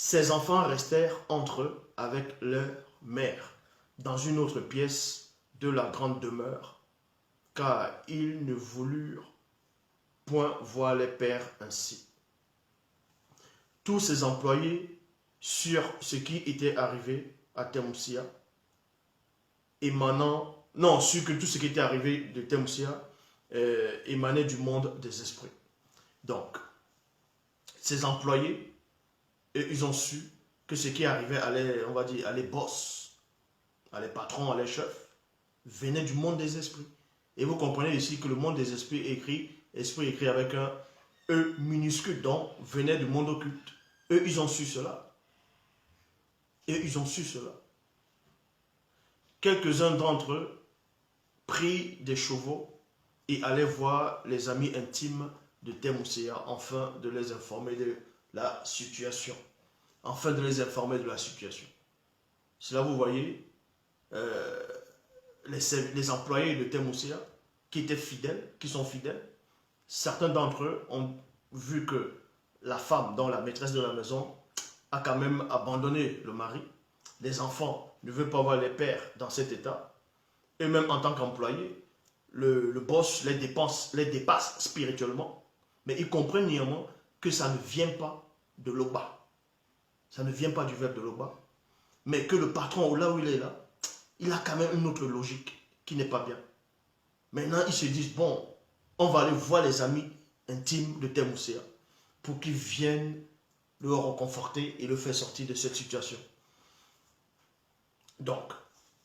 Ses enfants restèrent entre eux avec leur mère dans une autre pièce de la grande demeure, car ils ne voulurent point voir les pères ainsi. Tous ses employés sur ce qui était arrivé à Thémousia, sur que tout ce qui était arrivé de Thémousia émanait du monde des esprits. Donc, ses employés, ils ont su que ce qui arrivait à les boss, à les patrons, à les chefs, venait du monde des esprits. Et vous comprenez ici que le monde des esprits esprit écrit avec un E minuscule, donc venait du monde occulte. Eux, ils ont su cela. Et ils ont su cela. Quelques-uns d'entre eux prirent des chevaux et allaient voir les amis intimes de Thémousia afin de les informer de la situation. Cela, vous voyez, les employés de Thémousia qui sont fidèles, certains d'entre eux ont vu que la femme, dont la maîtresse de la maison, a quand même abandonné le mari. Les enfants ne veulent pas voir les pères dans cet état. Eux-mêmes, en tant qu'employés, le boss les dépasse spirituellement. Mais ils comprennent néanmoins que ça ne vient pas de l'Oba. Ça ne vient pas du verbe de l'Oba. Mais que le patron, là où il est là, il a quand même une autre logique qui n'est pas bien. Maintenant, ils se disent, bon, on va aller voir les amis intimes de Thémousia pour qu'ils viennent le reconforter et le faire sortir de cette situation. Donc,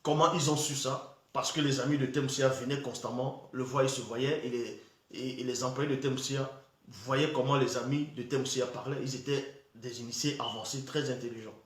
comment ils ont su ça? Parce que les amis de Thémousia venaient constamment, le voyaient, se voyaient, et les employés de Thémousia voyaient comment les amis de Thémousia parlaient. Ils étaient des initiés avancés, très intelligents.